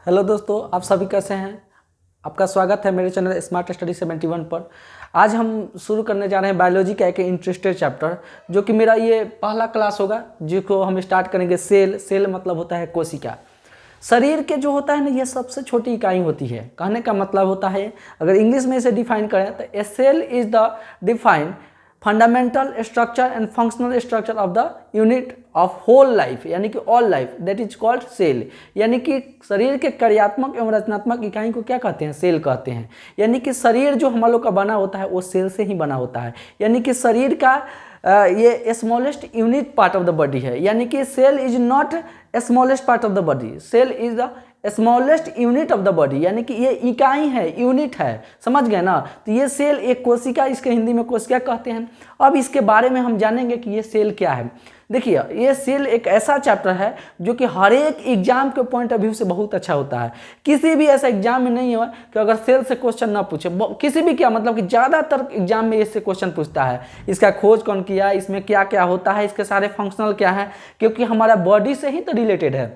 Hello दोस्तों, आप सभी कैसे हैं। आपका स्वागत है मेरे चैनल स्मार्ट स्टडी 71 पर। आज हम शुरू करने जा रहे हैं बायोलॉजी का एक इंटरेस्टेड चैप्टर, जो कि मेरा ये पहला क्लास होगा, जिसको हम स्टार्ट करेंगे सेल मतलब होता है कोशिका। शरीर के जो होता है ना, ये सबसे छोटी इकाई होती है। कहने का मतलब होता है, अगर इंग्लिश में इसे डिफाइन करें तो a cell is the define fundamental structure and functional structure of the unit of whole life, यानी कि all life, that is called cell. यानी कि शरीर के कार्यात्मक एवं रचनात्मक इकाई को क्या कहते हैं? सेल कहते हैं। यानी कि शरीर जो हम लोग का बना होता है वो सेल से ही बना होता है। यानी कि शरीर का ये smallest unit part of the body है। यानी कि cell is not smallest part of the body, cell is the smallest unit of the body. यानी कि ये इकाई है, यूनिट है, समझ गए ना। तो ये सेल एक कोशिका, इसके हिंदी में कोशिका कहते हैं। अब इसके बारे में हम जानेंगे कि ये सेल क्या है। देखिए, ये सेल एक ऐसा चैप्टर है जो कि हर एक एग्जाम के पॉइंट ऑफ व्यू से बहुत अच्छा होता है। किसी भी ऐसा एग्जाम में नहीं हुआ कि अगर सेल से क्वेश्चन ना पूछे। किसी भी, क्या मतलब कि ज़्यादातर एग्जाम में इससे क्वेश्चन पूछता है। इसका खोज कौन किया, इसमें क्या क्या होता है, इसके सारे फंक्शनल क्या है, क्योंकि हमारा बॉडी से ही तो रिलेटेड है।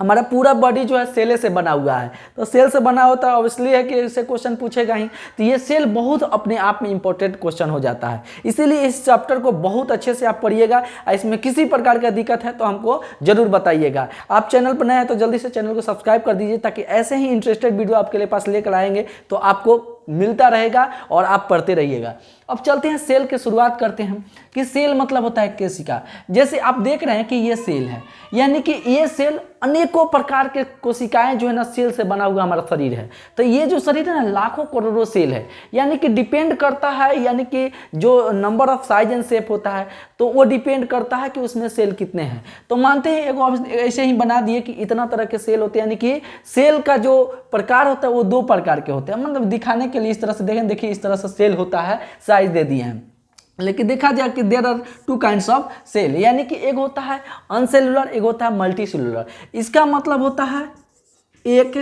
हमारा पूरा बॉडी जो है सेल से बना हुआ है, तो सेल से बना होता है, ऑब्वियसली है कि इससे क्वेश्चन पूछेगा ही। तो ये सेल बहुत अपने आप में इंपॉर्टेंट क्वेश्चन हो जाता है। इसीलिए इस चैप्टर को बहुत अच्छे से आप पढ़िएगा। इसमें किसी प्रकार का दिक्कत है तो हमको जरूर बताइएगा। आप चैनल पर नए हैं तो जल्दी से चैनल को सब्सक्राइब कर दीजिए, ताकि ऐसे ही इंटरेस्टेड वीडियो आपके लिए पास लेकर आएंगे तो आपको मिलता रहेगा और आप पढ़ते रहिएगा। अब चलते हैं, सेल की शुरुआत करते हैं कि सेल मतलब होता है कोशिका। जैसे आप देख रहे हैं कि ये सेल है, यानी कि ये सेल अनेकों प्रकार के कोशिकाएं जो है ना, सेल से बना हुआ हमारा शरीर है। तो ये जो शरीर है ना, लाखों करोड़ों सेल है। यानी कि डिपेंड करता है, यानी कि जो number of size and shape होता है तो वो डिपेंड करता है कि उसमें सेल कितने हैं। तो मानते हैं एक ऐसे ही बना दिए कि इतना तरह के सेल होते हैं। यानी कि सेल का जो प्रकार होता है वो दो प्रकार के होते हैं। मतलब दिखाने के लिए इस तरह से देखें, देखिए इस तरह से सेल होता है, साइज दे दिए हैं। लेकिन देखा जाए कि there are two kinds of cell. यानी कि एक होता है अनसेलुलर, एक होता है मल्टी सेलुलर। इसका मतलब होता है एक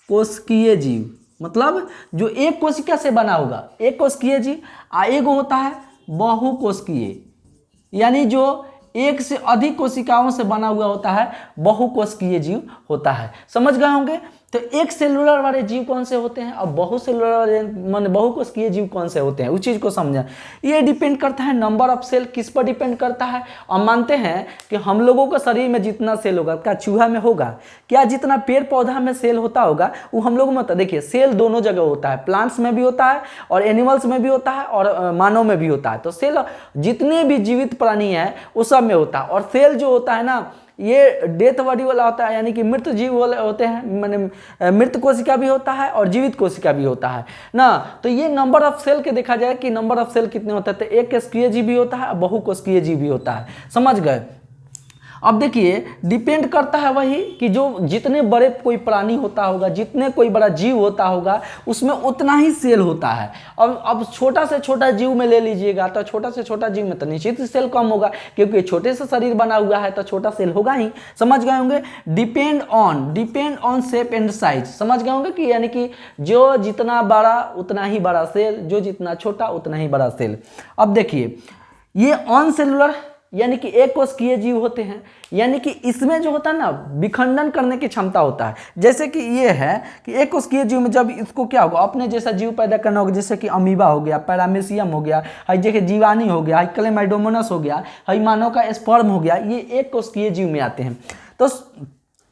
कोशिकीय जीव, मतलब जो एक कोशिका से बना होगा, एक कोशिकीय जीव। एक होता है बहुकोशिकीय, यानी जो एक से अधिक कोशिकाओं से बना हुआ होता है, बहुकोशिकीय जीव होता है। समझ गए होंगे। तो एक सेलुलर वाले जीव कौन से होते हैं और बहुसेलुलर वाले मान बहुकोशिकीय जीव कौन से होते हैं, उस चीज़ को समझें। ये डिपेंड करता है नंबर ऑफ सेल, किस पर डिपेंड करता है। और मानते हैं कि हम लोगों का शरीर में जितना सेल होगा, क्या चूहा में होगा, क्या जितना पेड़ पौधा में सेल होता होगा वो हम लोगों में होता है। देखिए, सेल दोनों जगह होता है, प्लांट्स में भी होता है और एनिमल्स में भी होता है और मानव में भी होता है। तो सेल जितने भी जीवित प्राणी हैं उस सब में होता है। और सेल जो होता है ना, ये डेथ बॉडी वाला होता है, यानी कि मृत जीव वाले होते हैं। माने मृत कोशिका भी होता है और जीवित कोशिका भी होता है ना। तो ये नंबर ऑफ सेल के देखा जाए कि नंबर ऑफ सेल कितने होते हैं, तो एक कोशिकीय जीव भी होता है और बहुकोशिकीय जीव भी होता है। समझ गए। अब देखिए, डिपेंड करता है वही कि जो जितने बड़े कोई प्राणी होता होगा, जितने कोई बड़ा जीव होता होगा, उसमें उतना ही सेल होता है। अब छोटा से छोटा जीव में ले लीजिएगा तो छोटा से छोटा जीव में तो निश्चित ही सेल कम होगा, क्योंकि छोटे से शरीर बना हुआ है तो छोटा सेल होगा ही। समझ गए होंगे। Depend on shape and size. समझ गए होंगे कि यानी कि जो जितना बड़ा उतना ही बड़ा सेल, जो जितना छोटा उतना ही बड़ा सेल। अब देखिए, ये ऑन सेलुलर यानी कि एक कोशिकीय जीव होते हैं। यानी कि इसमें जो होता है ना, विखंडन करने की क्षमता होता है। जैसे कि ये है कि एक कोशिकीय जीव में जब इसको क्या होगा, अपने जैसा जीव पैदा करना होगा, जैसे कि अमीबा हो गया, पैरामीशियम हो गया, हाई जैसे जीवानी हो गया, हाई क्लेमाइडोमोनास हो गया, हाई मानव का स्पर्म हो गया, ये एक कोशिकीय जीव में आते हैं। तो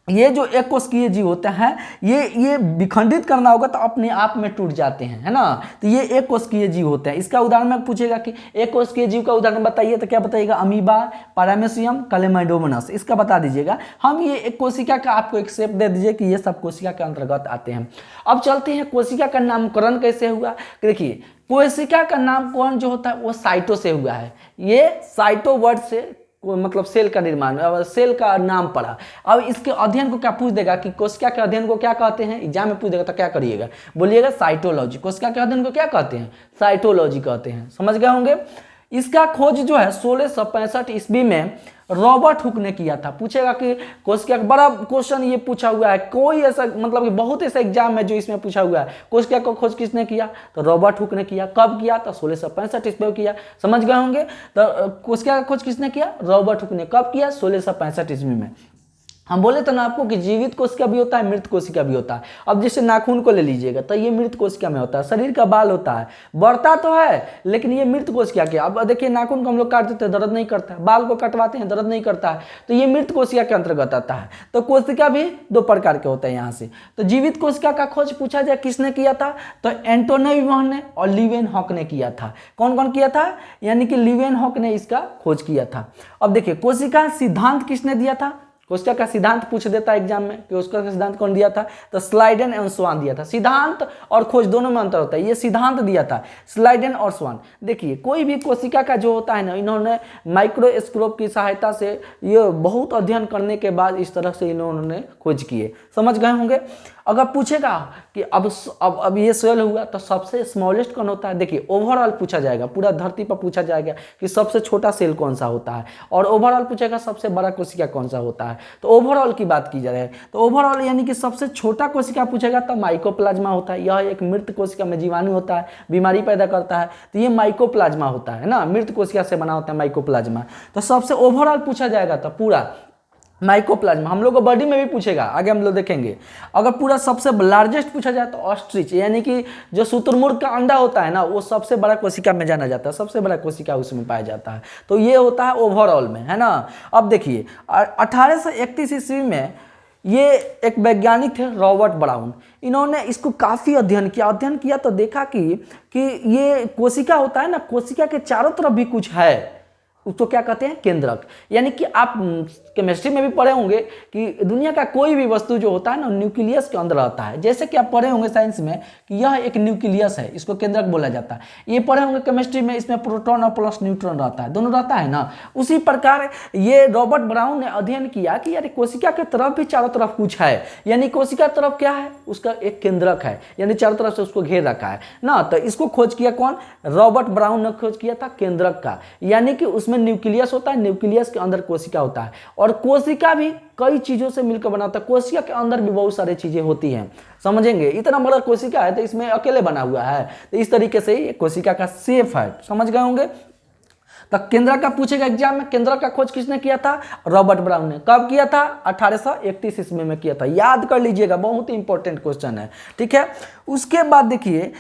ये जो एक कोशिकीय जीव होते हैं, ये विखंडित करना होगा तो अपने आप में टूट जाते हैं, है ना। तो ये एक कोशिकीय जीव होते हैं। इसका उदाहरण में पूछेगा कि एक कोशिकीय जीव का उदाहरण बताइए, तो क्या बताइएगा? अमीबा, पैरामीशियम, क्लेमाइडोमोनास, इसका बता दीजिएगा। हम ये एक कोशिका का आपको एक शेप दे दीजिए कि ये सब कोशिका के अंतर्गत आते हैं। अब चलते हैं, कोशिका का नामकरण कैसे हुआ। देखिए, कोशिका का नामकरण जो होता है वो साइटो से हुआ है। ये साइटो वर्ड से मतलब सेल का निर्माण, सेल का नाम पड़ा। अब इसके अध्ययन को क्या पूछ देगा कि कोशिका के अध्ययन को क्या कहते हैं, एग्जाम में पूछ देगा तो क्या करिएगा, बोलिएगा साइटोलॉजी। कोशिका के अध्ययन को क्या कहते हैं? साइटोलॉजी कहते हैं। समझ गए होंगे। इसका खोज जो है 1665 ईस्वी में रॉबर्ट हुक ने किया था। पूछेगा कि कोशिका का बड़ा क्वेश्चन ये पूछा हुआ है, कोई ऐसा मतलब कि बहुत ऐसा एग्जाम है जो इसमें पूछा हुआ है। कोशिका का खोज किसने किया? तो रॉबर्ट हुक ने किया। कब किया? तो 1665 ईस्वी में किया। समझ गए होंगे। तो कोशिका का खोज किसने किया? रॉबर्ट हुक ने। कब किया? 1665 ईस्वी में। हम बोले तो ना आपको कि जीवित कोशिका भी होता है, मृत कोशिका भी होता है। अब जैसे नाखून को ले लीजिएगा तो ये मृत कोशिका में होता है। शरीर का बाल होता है, बढ़ता तो है लेकिन ये मृत कोशिका के। अब देखिए नाखून को हम लोग काट देते हैं, दर्द नहीं करता है, बाल को कटवाते हैं, दर्द नहीं करता है, तो ये मृत कोशिका के अंतर्गत आता है। तो कोशिका भी दो प्रकार के होते हैं यहाँ से। तो जीवित कोशिका का खोज पूछा जाए किसने किया था, तो एंटोनेविमन ने और लीवेनहॉक ने किया था। कौन कौन किया था, यानी कि लीवेनहॉक ने इसका खोज किया था। अब देखिए कोशिका सिद्धांत किसने दिया था, कोशिका का सिद्धांत पूछ देता है एग्जाम में कि उसका सिद्धांत कौन दिया था, तो स्लाइडेन एवं स्वान दिया था। सिद्धांत और खोज दोनों में अंतर होता है। ये सिद्धांत दिया था स्लाइडेन और स्वान। देखिए कोई भी कोशिका का जो होता है ना, इन्होंने माइक्रोस्कोप की सहायता से ये बहुत अध्ययन करने के बाद इस तरह से इन्होंने खोज किए। समझ गए होंगे। अगर पूछेगा कि अब ये सेल हुआ तो सबसे स्मॉलेस्ट कौन होता है, देखिए ओवरऑल पूछा जाएगा, पूरा धरती पर पूछा जाएगा कि सबसे छोटा सेल कौन सा होता है, और ओवरऑल पूछेगा सबसे बड़ा कोशिका कौन सा होता है। तो ओवरऑल की बात की जाए तो ओवरऑल यानी कि सबसे छोटा कोशिका पूछेगा तो माइकोप्लाज्मा होता है। यह एक मृत कोशिका में जीवाणु होता है, बीमारी पैदा करता है, तो ये माइकोप्लाज्मा होता है ना, मृत कोशिका से बना होता है माइकोप्लाज्मा। तो सबसे ओवरऑल पूछा जाएगा तो पूरा माइकोप्लाज्मा। हम लोग को बॉडी में भी पूछेगा, आगे हम लोग देखेंगे। अगर पूरा सबसे लार्जेस्ट पूछा जाए तो ऑस्ट्रिच, यानी कि जो शुतुरमुर्ग का अंडा होता है ना, वो सबसे बड़ा कोशिका में जाना जाता है, सबसे बड़ा कोशिका उसमें पाया जाता है। तो ये होता है ओवरऑल में, है ना। अब देखिए 1831 ईस्वी में ये एक वैज्ञानिक थे रॉबर्ट ब्राउन, इन्होंने इसको काफ़ी अध्ययन किया तो देखा कि ये कोशिका होता है ना, कोशिका के चारों तरफ भी कुछ है, उसको क्या कहते हैं, केंद्रक। यानी कि आप केमिस्ट्री में भी पढ़े होंगे कि दुनिया का कोई भी वस्तु जो होता है ना न्यूक्लियस के अंदर रहता है। जैसे कि आप पढ़े होंगे साइंस में कि यह एक न्यूक्लियस है, इसको केंद्रक बोला जाता है। ये पढ़े होंगे केमिस्ट्री में, इसमें प्रोटॉन और प्लस न्यूट्रॉन रहता है, दोनों रहता है ना। उसी प्रकार ये रॉबर्ट ब्राउन ने अध्ययन किया कि यार कोशिका के तरफ भी चारों तरफ कुछ है, यानी कोशिका तरफ क्या है, उसका एक केंद्रक है, यानी चारों तरफ से उसको घेर रखा है ना। तो इसको खोज किया कौन, रॉबर्ट ब्राउन ने खोज किया था केंद्रक का, यानी कि उसमें न्यूक्लियस होता है, न्यूक्लियस के अंदर कोशिका होता है, और कोशिका भी कई चीजों से मिलकर बना होता है। कोशिका के अंदर भी बहुत सारी चीजें होती हैं, समझेंगे। इतना बड़ा कोशिका है तो इसमें अकेले बना हुआ है, तो इस तरीके से ये कोशिका का शेप है, समझ गए होंगे। तो केंद्रक का पूछेगा एग्जाम में, केंद्रक का खोज किसने किया था, रॉबर्ट ब्राउन ने। कब किया था, 1831 ईस्वी में किया था, याद कर लीजिएगा, बहुत ही इंपॉर्टेंट क्वेश्चन है, ठीक है। उसके बाद देखिए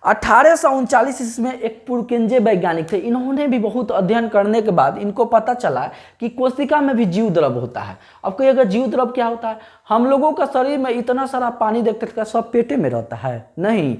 1839 ईस्वी में एक पुरकेंजे वैज्ञानिक थे, इन्होंने भी बहुत अध्ययन करने के बाद इनको पता चला कि कोशिका में भी जीव द्रव होता है। अब कहिएगा जीव द्रव क्या होता है, हम लोगों का शरीर में इतना सारा पानी देखते थे, सब पेटे में रहता है, नहीं,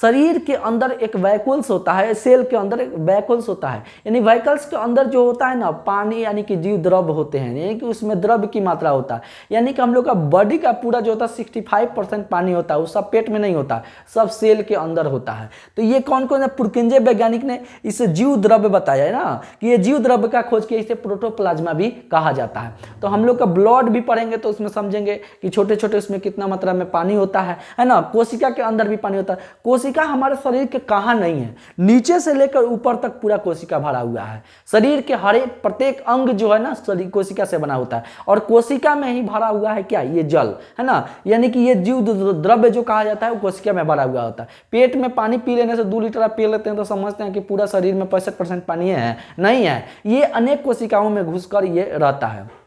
शरीर के अंदर एक वैक्यूल्स होता है, सेल के अंदर एक वैक्यूल्स होता है, यानी वैक्यूल्स के अंदर जो होता है ना पानी, यानी कि जीव द्रव होते हैं, यानी कि उसमें द्रव की मात्रा होता है। यानी कि हम लोग का बॉडी का पूरा जो होता है 65% पानी होता है, वो सब पेट में नहीं होता, सब सेल के अंदर होता है। तो ये कौन कौन है, पुरकेंजे वैज्ञानिक ने इसे जीव द्रव्य बताया है ना, कि ये जीव द्रव्य का खोज किया, इसे प्रोटोप्लाज्मा भी कहा जाता है। तो हम लोग का ब्लड भी पढ़ेंगे तो उसमें समझेंगे कि छोटे छोटे उसमें कितना मात्रा में पानी होता है ना। कोशिका के अंदर भी पानी होता है। कोशिका हमारे शरीर के कहाँ नहीं है, नीचे से लेकर ऊपर तक पूरा कोशिका भरा हुआ है। शरीर के हर एक प्रत्येक अंग जो है ना शरीर कोशिका से बना होता है, और कोशिका में ही भरा हुआ है क्या, ये जल, है ना। यानी कि ये जीव द्रव्य जो कहा जाता है वो कोशिका में भरा हुआ होता है। पेट में पानी पी लेने से 2 लीटर आप पी लेते हैं तो समझते हैं कि पूरा शरीर में 65% पानी है, नहीं है, ये अनेक कोशिकाओं में घुसकर ये रहता है।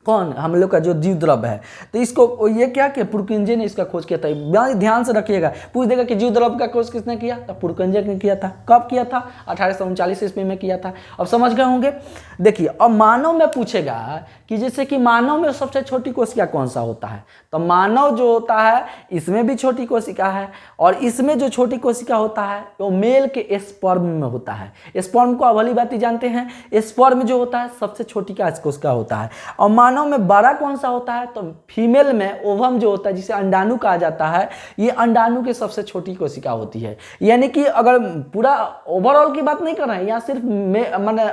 कौन, हम लोग का जो जीव द्रव्य है। तो इसको ये क्या कि पुरकेंजे ने इसका खोज किया था। ध्यान से रखिएगा, पूछ देगा कि जीव द्रव्य का खोज किसने किया, तो पुरकेंजे ने किया था। कब किया था, 1839 ईस्वी में किया था। अब समझ गए होंगे। देखिए अब मानव में पूछेगा कि जैसे कि मानव में सबसे छोटी कोशिका कौन सा होता है, तो मानव जो होता है इसमें भी छोटी कोशिका है, और इसमें जो छोटी कोशिका होता है वो मेल के स्पर्म में होता है। स्पर्म को भली बात जानते हैं, स्पर्म जो होता है सबसे छोटी कोशिका होता है। और मानव में बड़ा कौन सा होता है, तो फीमेल में ओवम जो होता है जिसे अंडाणु कहा जाता है, ये अंडाणु की सबसे छोटी कोशिका होती है। यानी कि अगर पूरा ओवरऑल की बात नहीं कर रहे हैं, यहाँ सिर्फ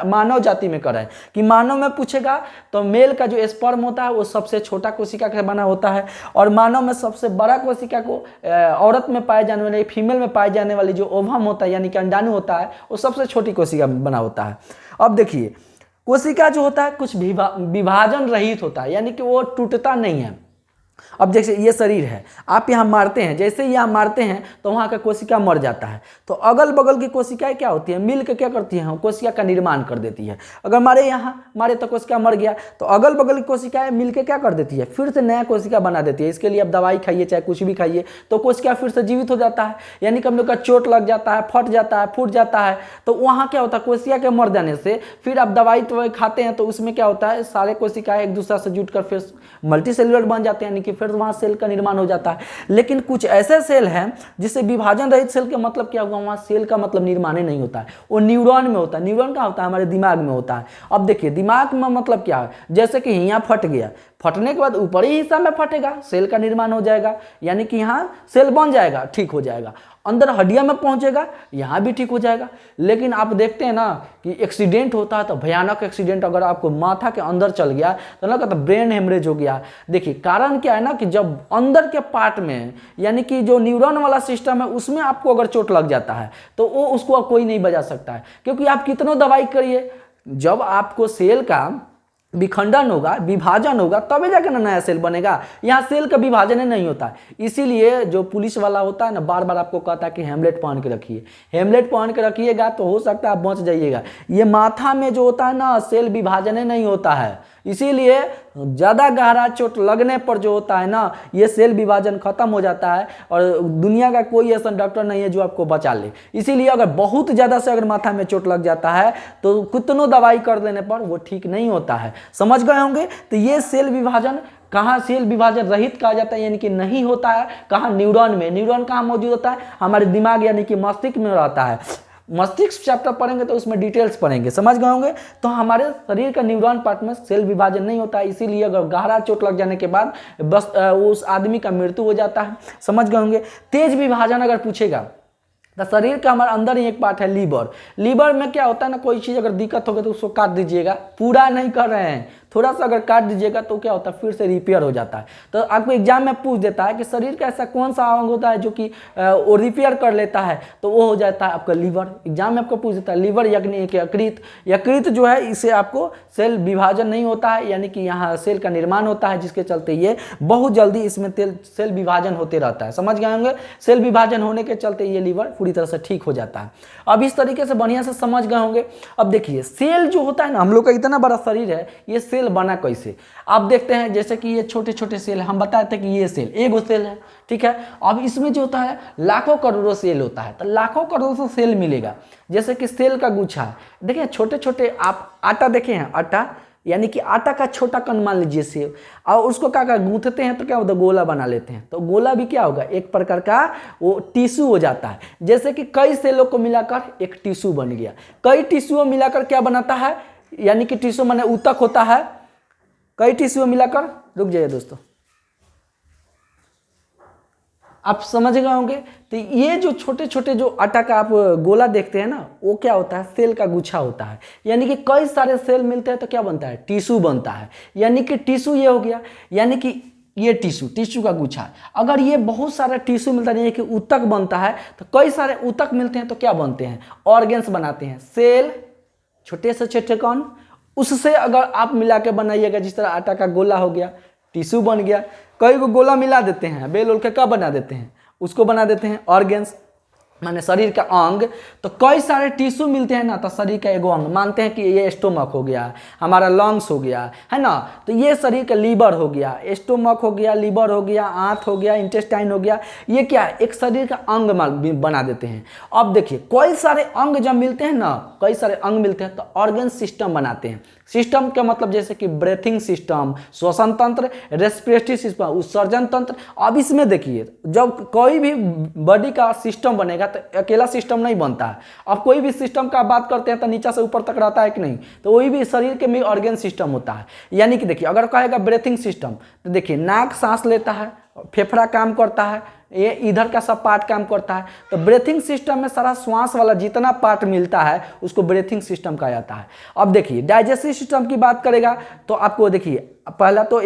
मानव जाति में कर रहे हैं कि मानव में पूछेगा तो मेल का जो स्पर्म होता है वो सबसे छोटा कोशिका का बना होता है, और मानव में सबसे बड़ा कोशिका को औरत में पाए जाने वाली, फीमेल में पाए जाने वाली जो ओवम होता है यानी कि अंडाणु होता है वो सबसे छोटी कोशिका बना होता है। अब देखिए कोशिका जो होता है कुछ विभाजन रहित होता है, यानी कि वो टूटता नहीं है। अब जैसे ये शरीर है, आप यहाँ मारते हैं, जैसे ही यहाँ मारते हैं तो वहाँ का कोशिका मर जाता है। तो अगल बगल की कोशिकाएं क्या होती है, मिल के क्या करती हैं, कोशिका का निर्माण कर देती है। अगर मारे यहाँ मारे तो कोशिका मर गया, तो अगल बगल की कोशिकाएं मिल के क्या कर देती है, फिर से नया कोशिका बना देती है। इसके लिए आप दवाई खाइए चाहे कुछ भी खाइए तो कोशिका फिर से जीवित हो जाता है। यानी कि हम लोग का चोट लग जाता है, फट जाता है, फूट जाता है, तो वहाँ क्या होता है, कोशिका के मर जाने से फिर आप दवाई तो खाते हैं तो उसमें क्या होता है, सारे कोशिकाएं एक दूसरे से जुटकर फिर मल्टी सेलुलर बन जाते हैं, यानी कि फिर वहाँ सेल का निर्माण हो जाता है। लेकिन कुछ ऐसे सेल हैं जिससे विभाजन रहित सेल का मतलब क्या हुआ, वहाँ सेल का मतलब निर्माण ही नहीं होता है, वो न्यूरॉन में होता है। न्यूरॉन कहाँ होता है, हमारे दिमाग में होता है। अब देखिए दिमाग में मतलब क्या है, जैसे कि यहाँ फट गया, फटने के बाद ऊपरी हिस्सा में फटेगा, सेल का निर्माण हो जाएगा, यानी कि यहाँ सेल बन जाएगा, ठीक हो जाएगा। अंदर हड्डियां में पहुंचेगा, यहाँ भी ठीक हो जाएगा। लेकिन आप देखते हैं ना कि एक्सीडेंट होता है तो भयानक एक्सीडेंट, अगर आपको माथा के अंदर चल गया तो ना कहता ब्रेन हेमरेज हो गया। देखिए कारण क्या है ना कि जब अंदर के पार्ट में, यानी कि जो न्यूरॉन वाला सिस्टम है उसमें आपको अगर चोट लग जाता है तो वो उसको कोई नहीं बचा सकता है, क्योंकि आप कितनों दवाई करिए, जब आपको सेल का विखंडन होगा, विभाजन होगा, तभी जाकर ना नया सेल बनेगा। यहाँ सेल का विभाजन ही नहीं होता है। इसीलिए जो पुलिस वाला होता है ना, बार बार आपको कहता है कि हेमलेट पहन के रखिए, हेमलेट पहन के रखिएगा तो हो सकता है आप बच जाइएगा। ये माथा में जो होता है ना, सेल विभाजन ही नहीं होता है। इसीलिए ज़्यादा गहरा चोट लगने पर जो होता है ना, ये सेल विभाजन खत्म हो जाता है और दुनिया का कोई ऐसा डॉक्टर नहीं है जो आपको बचा ले। इसीलिए अगर बहुत ज़्यादा से अगर माथा में चोट लग जाता है तो कितनों दवाई कर देने पर वो ठीक नहीं होता है। समझ गए होंगे। तो ये सेल विभाजन कहाँ, सेल विभाजन रहित कहा जाता है, यानी कि नहीं होता है। कहाँ, न्यूरॉन में। न्यूरॉन कहाँ मौजूद होता है, हमारे दिमाग यानी कि मस्तिष्क में रहता है। मस्तिष्क चैप्टर पढ़ेंगे तो उसमें डिटेल्स पढ़ेंगे, समझ गए होंगे। तो हमारे शरीर का न्यूरॉन पार्ट में सेल विभाजन नहीं होता है, इसीलिए अगर गहरा चोट लग जाने के बाद बस उस आदमी का मृत्यु हो जाता है। समझ गए होंगे। तेज विभाजन अगर पूछेगा तो शरीर का हमारे अंदर ही एक पार्ट है लीवर। लीवर में क्या होता है ना, कोई चीज़ अगर दिक्कत होगी तो उसको काट दीजिएगा, पूरा नहीं कर रहे हैं, थोड़ा सा अगर काट दीजिएगा तो क्या होता है, फिर से रिपेयर हो जाता है। तो आपको एग्जाम में पूछ देता है कि शरीर का ऐसा कौन सा अंग होता है जो कि वो रिपेयर कर लेता है, तो वो हो जाता है आपका लीवर। एग्जाम में आपको पूछ देता है लीवर यानी यकृत। यकृत जो है इससे आपको सेल विभाजन नहीं होता है, यानी कि यहाँ सेल का निर्माण होता है, जिसके चलते ये बहुत जल्दी इसमें सेल विभाजन होते रहता है। समझ गए होंगे। सेल विभाजन होने के चलते ये लीवर पूरी तरह से ठीक हो जाता है। अब इस तरीके से बढ़िया से समझ गए होंगे। अब देखिए सेल जो होता है ना, हम लोग का इतना बड़ा शरीर है, ये सेल बना कैसे। आप देखते हैं जैसे कि ये छोटे छोटे सेल, हम बताए थे कि ये सेल एगो सेल है, ठीक है। अब इसमें जो होता है लाखों करोड़ों सेल होता है, तो लाखों करोड़ों सेल मिलेगा। जैसे कि सेल का गुच्छा है, देखिए छोटे छोटे, आप आटा देखे हैं, आटा यानी कि आटा का छोटा कण मान लीजिए सेव, और उसको क्या गूंथते हैं तो क्या होता है, गोला बना लेते हैं। तो गोला भी क्या होगा, एक प्रकार का वो टिश्यू हो जाता है। जैसे कि कई सेलों को मिलाकर एक टिश्यू बन गया। कई टिश्यूओं मिलाकर क्या बनाता है, यानी कि टिश्यू माने ऊतक होता है। कई टिश्यू मिलाकर, रुक जाइए दोस्तों, आप समझ गए होंगे। तो ये जो छोटे छोटे जो आटा का आप गोला देखते हैं ना, वो क्या होता है, सेल का गुच्छा होता है। यानी कि कई सारे सेल मिलते हैं तो क्या बनता है, टिश्यू बनता है। यानी कि टिश्यू ये हो गया, यानी कि ये टिश्यू का गुच्छा। अगर ये बहुत सारा टिश्यू मिलता है, यानी कि ऊतक बनता है, तो कई सारे ऊतक मिलते हैं तो क्या बनते हैं, ऑर्गेन्स बनाते हैं। सेल छोटे से छोटे कण, उससे अगर आप मिला के बनाइएगा, जिस तरह आटा का गोला हो गया, टिश्यू बन गया। कई को गोला मिला देते हैं, बेल उल के क्या बना देते हैं, उसको बना देते हैं ऑर्गेन्स, माने शरीर का अंग। तो कई सारे टिश्यू मिलते हैं ना, तो शरीर का एगो अंग मानते हैं कि ये स्टोमक हो गया, हमारा लंग्स हो गया, है ना। तो ये शरीर का लीवर हो गया, स्टोमक हो गया, लीवर हो गया, आंत हो गया, इंटेस्टाइन हो गया। ये क्या है, एक शरीर का अंग बना देते हैं। अब देखिए कई सारे अंग जब मिलते हैं ना, कई सारे अंग मिलते हैं तो ऑर्गन सिस्टम बनाते हैं। सिस्टम का मतलब जैसे कि ब्रीथिंग सिस्टम, श्वसन तंत्र, रेस्पिरेटरी सिस्टम, उत्सर्जन तंत्र। अब इसमें देखिए जब कोई भी बॉडी का सिस्टम बनेगा तो अकेला सिस्टम नहीं बनता है। अब कोई भी सिस्टम का बात करते हैं तो नीचे से ऊपर तक रहता है कि नहीं, तो वही भी शरीर के में ऑर्गन सिस्टम होता है। यानी कि देखिए अगर कहेगा ब्रीथिंग सिस्टम, तो देखिए नाक सांस लेता है, फेफड़ा काम करता है, ये इधर का सब पार्ट काम करता है। तो ब्रीथिंग सिस्टम में सारा श्वास वाला जितना पार्ट मिलता है उसको ब्रीथिंग सिस्टम कहा जाता है। अब देखिए डाइजेस्टिव सिस्टम की बात करेगा तो आपको देखिए पहला तो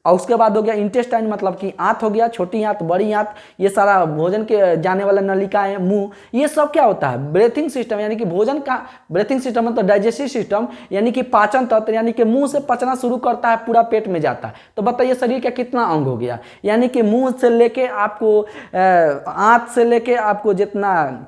और उसके बाद हो गया इंटेस्टाइन, मतलब कि आंत हो गया, छोटी आंत, बड़ी आंत, ये सारा भोजन के जाने वाला नलिकाएं, मुंह, ये सब क्या होता है, ब्रेथिंग सिस्टम, यानी कि भोजन का ब्रेथिंग सिस्टम मतलब डाइजेस्टिव सिस्टम, यानी कि पाचन तंत्र, यानी कि मुंह से पचना शुरू करता है, पूरा पेट में जाता है। तो बताइए शरीर का कितना अंग हो गया, यानी कि मुंह से लेके आपको आंत से लेके आपको जितना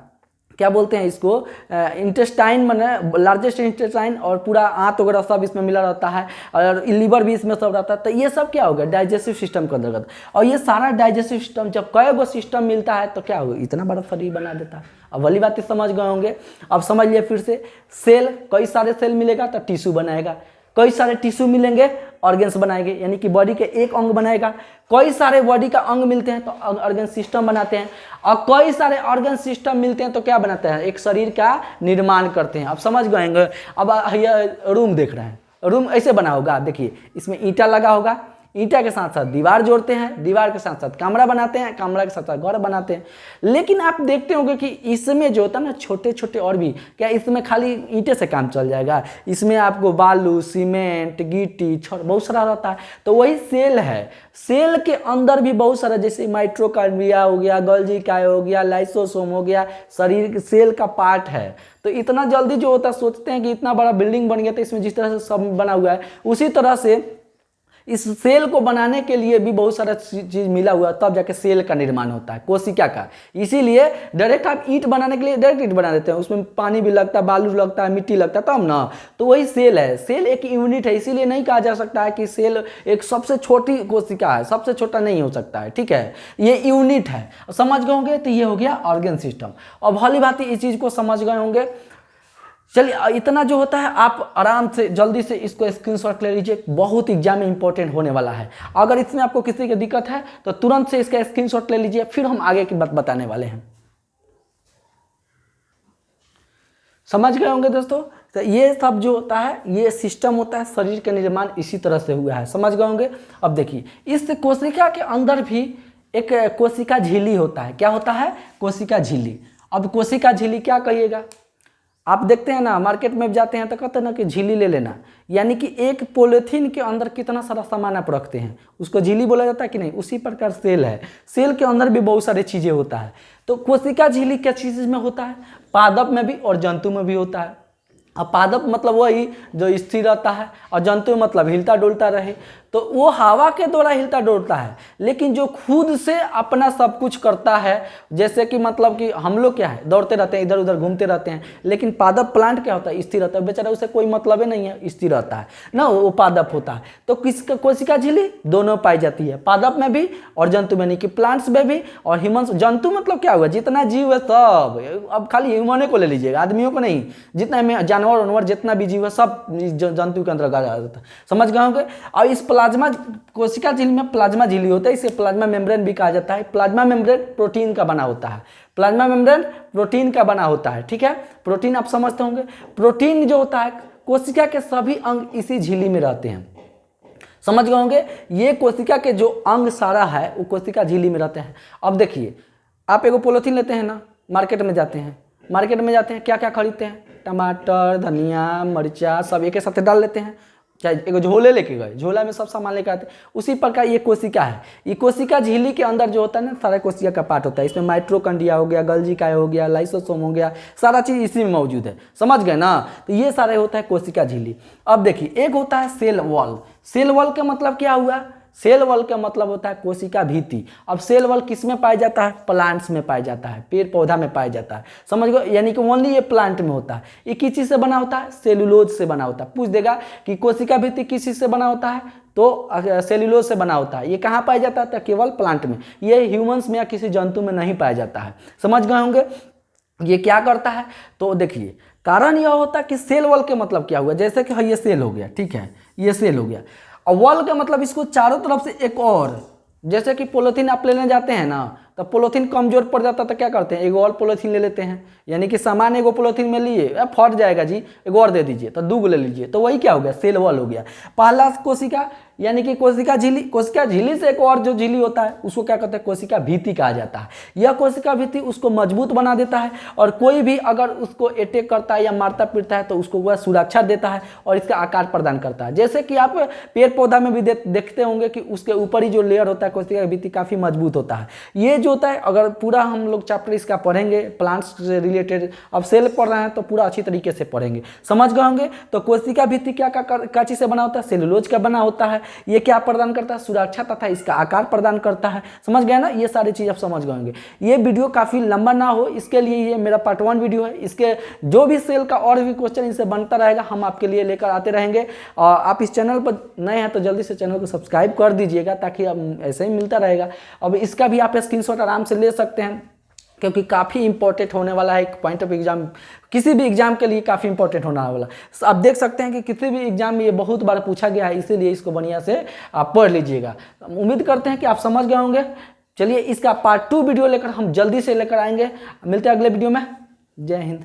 क्या बोलते हैं इसको, इंटेस्टाइन माने लार्जेस्ट इंटेस्टाइन, और पूरा आंत वगैरह सब इसमें मिला रहता है, और लिवर भी इसमें सब रहता है। तो ये सब क्या होगा, डाइजेस्टिव सिस्टम के अंतर्गत। और ये सारा डाइजेस्टिव सिस्टम जब कई गो सिस्टम मिलता है तो क्या होगा, इतना बड़ा शरीर बना देता है। अब वाली बात समझ गए होंगे। अब समझ लिए फिर से, सेल, कई सारे सेल मिलेगा तो टिश्यू बनाएगा, कई सारे टिश्यू मिलेंगे ऑर्गन्स बनाएंगे, यानी कि बॉडी के एक अंग बनाएगा। कई सारे बॉडी का अंग मिलते हैं तो ऑर्गन सिस्टम बनाते हैं, और कई सारे ऑर्गन सिस्टम मिलते हैं तो क्या बनाते हैं, एक शरीर का निर्माण करते हैं। अब समझ गए। अब ये रूम देख रहे हैं, रूम ऐसे बना होगा, देखिए इसमें ईंटा लगा होगा, ईंटा के साथ साथ दीवार जोड़ते हैं, दीवार के साथ साथ कमरा बनाते हैं, कमरा के साथ साथ घर बनाते हैं। लेकिन आप देखते होंगे कि इसमें जो होता है ना छोटे छोटे और भी, क्या इसमें खाली ईंटे से काम चल जाएगा, इसमें आपको बालू, सीमेंट, गिट्टी, छड़ बहुत सारा रहता है। तो वही सेल है, सेल के अंदर भी बहुत सारा, जैसे माइटोकॉन्ड्रिया हो गया, गोल्गी काय हो गया, लाइसोसोम हो गया, शरीर के सेल का पार्ट है। तो इतना जल्दी जो होता है, सोचते हैं कि इतना बड़ा बिल्डिंग बन गया, तो इसमें जिस तरह से सब बना हुआ है, उसी तरह से इस सेल को बनाने के लिए भी बहुत सारा चीज मिला हुआ है, तब जाके सेल का निर्माण होता है, कोशिका का। इसीलिए डायरेक्ट आप ईंट बनाने के लिए डायरेक्ट ईंट बना देते हैं, उसमें पानी भी लगता है, बालू लगता है, मिट्टी लगता है, तब ना। तो वही सेल है, सेल एक यूनिट है, इसीलिए नहीं कहा जा सकता है कि सेल एक सबसे छोटी कोशिका है, सबसे छोटा नहीं हो सकता है, ठीक है, ये यूनिट है। समझ गए होंगे। तो ये हो गया ऑर्गन सिस्टम। और भली बात इस चीज को समझ गए होंगे। चलिए, इतना जो होता है आप आराम से जल्दी से इसको स्क्रीनशॉट ले लीजिए, बहुत एग्जाम में इंपॉर्टेंट होने वाला है। अगर इसमें आपको किसी की दिक्कत है तो तुरंत से इसका स्क्रीनशॉट ले लीजिए, फिर हम आगे की बात बताने वाले हैं। समझ गए होंगे दोस्तों। तो ये सब जो होता है, ये सिस्टम होता है, शरीर का निर्माण इसी तरह से हुआ है। समझ गए होंगे। अब देखिए, इस कोशिका के अंदर भी एक कोशिका झिल्ली होता है। क्या होता है, कोशिका झिल्ली। अब कोशिका झिल्ली क्या कहिएगा, आप देखते हैं ना, मार्केट में जाते हैं तो कहते हैं ना कि झिल्ली ले लेना, यानी कि एक पॉलीथीन के अंदर कितना सारा सामान आप रखते हैं, उसको झिल्ली बोला जाता है कि नहीं। उसी प्रकार सेल है, सेल के अंदर भी बहुत सारी चीज़ें होता है। तो कोशिका झिल्ली क्या चीज़ में होता है, पादप में भी और जंतु में भी होता है। अब पादप मतलब वही जो स्थिर रहता है, और जंतु मतलब हिलता डुलता रहे, तो वो हवा के द्वारा हिलता डुलता है। लेकिन जो खुद से अपना सब कुछ करता है, जैसे कि मतलब कि हम लोग क्या है, दौड़ते रहते हैं, इधर उधर घूमते रहते हैं, लेकिन पादप प्लांट क्या होता है, स्थिर रहता है, बेचारा उसे कोई मतलब ही नहीं है, स्थिर रहता है ना, वो पादप होता है। तो किसका कोशिका झिल्ली दोनों पाई जाती है, पादप में भी और जंतु में, नहीं कि प्लांट्स में भी और ह्यूमन। जंतु मतलब क्या हुआ, जितना जीव है सब, अब खाली ह्यूमन को ले लीजिएगा, आदमियों को नहीं, जितना में जानवर वानवर जितना भी जीव है सब जंतु के अंतर्गत आ जाता है। समझ गए होंगे। और इस प्लाज्मा कोशिका झिल्ली में प्लाज्मा झिल्ली होता है, इसे प्लाज्मा मेम्ब्रेन भी कहा जाता है। प्लाज्मा मेम्ब्रेन प्रोटीन का बना होता है, प्लाज्मा मेम्ब्रेन प्रोटीन का बना होता है, ठीक है। प्रोटीन आप समझते होंगे। प्रोटीन जो होता है, कोशिका के सभी अंग इसी झिल्ली में रहते हैं। समझ गए होंगे। ये कोशिका के जो अंग सारा है वो कोशिका झिल्ली में रहते हैं। अब देखिए, आप एगो पॉलीथीन लेते हैं ना, मार्केट में जाते हैं, मार्केट में जाते हैं, क्या क्या खरीदते हैं, टमाटर, धनिया, मिर्चा, सब एक साथ डाल लेते हैं, चाहे एक झोले लेके गए, झोला में सब सामान लेके आते हैं। उसी प्रकार ये कोशिका है, ये कोशिका झिल्ली के अंदर जो होता है ना, सारा कोशिका का पार्ट होता है। इसमें माइटोकॉन्ड्रिया हो गया, गोल्गी काय हो गया, लाइसोसोम हो गया, सारा चीज इसी में मौजूद है। समझ गए ना। तो ये सारे होता है कोशिका झिल्ली। अब देखिए, एक होता है सेल वॉल। सेल वॉल का मतलब क्या हुआ, सेल वॉल का मतलब होता है कोशिका भित्ति। अब सेल वॉल किस में पाया जाता है, प्लांट्स में पाया जाता है, पेड़ पौधा में पाया जाता है। समझ गए, यानी कि ओनली ये प्लांट में होता है। ये किस चीज से बना होता है, सेलुलोज से बना होता है। पूछ देगा कि कोशिका भित्ति किस चीज से बना होता है, तो सेलुलोज से बना होता है। ये कहाँ पाया जाता है, तो केवल प्लांट में, ये ह्यूमंस में या किसी जंतु में नहीं पाया जाता है। समझ गए होंगे। ये क्या करता है, तो देखिए, कारण यह होता है कि सेल वॉल के मतलब क्या हुआ, जैसे कि ये सेल हो गया, ठीक है, ये सेल हो गया। और वॉल का मतलब इसको चारों तरफ से एक और, जैसे कि पॉलीथीन आप लेने जाते हैं ना, तो पॉलीथीन कमजोर पड़ जाता है तो क्या करते हैं, एक और पॉलीथीन ले लेते हैं। यानी कि सामान एगो पॉलीथीन में लिए, फट जाएगा जी, एक और दे दीजिए, तो 2 ले लीजिए, तो वही क्या हो गया, सेल वॉल हो गया। पहला कोशिका यानी कि कोशिका झिल्ली से एक और जो झिल्ली होता है उसको क्या कहते हैं, कोशिका भित्ति कहा जाता है। यह कोशिका भित्ति उसको मजबूत बना देता है और कोई भी अगर उसको अटैक करता है या मारता पीटता है तो उसको वह सुरक्षा देता है और इसका आकार प्रदान करता है। जैसे कि आप पेड़ पौधा में भी देखते होंगे कि उसके ऊपर ही जो लेयर होता है कोशिका भित्ति काफ़ी मजबूत होता है। ये जो होता है, अगर पूरा हम लोग चैप्टर इसका पढ़ेंगे प्लांट्स से रिलेटेड, अब सेल पढ़ रहे हैं तो पूरा अच्छी तरीके से पढ़ेंगे, समझ गए होंगे। तो कोशिका भित्ति क्या चीज़ से बना होता है, सेलुलोज का बना होता है। ये क्या प्रदान करता है, सुरक्षा तथा इसका आकार प्रदान करता है। समझ गए ना, ये सारी चीज़ आप समझ गए होंगे। ये वीडियो काफ़ी लंबा ना हो इसके लिए ये मेरा पार्ट 1 वीडियो है। इसके जो भी सेल का और भी क्वेश्चन इनसे बनता रहेगा हम आपके लिए लेकर आते रहेंगे। और आप इस चैनल पर नए हैं तो जल्दी से चैनल को सब्सक्राइब कर दीजिएगा ताकि अब ऐसे ही मिलता रहेगा। अब इसका भी आप स्क्रीनशॉट आराम से ले सकते हैं क्योंकि काफ़ी इंपॉर्टेंट होने वाला है। एक पॉइंट ऑफ एग्जाम, किसी भी एग्जाम के लिए काफ़ी इंपॉर्टेंट होने वाला। आप देख सकते हैं कि किसी भी एग्जाम में ये बहुत बार पूछा गया है, इसीलिए इसको बढ़िया से आप पढ़ लीजिएगा। उम्मीद करते हैं कि आप समझ गए होंगे। चलिए इसका पार्ट 2 वीडियो लेकर हम जल्दी से लेकर आएंगे। मिलते हैं अगले वीडियो में। जय हिंद।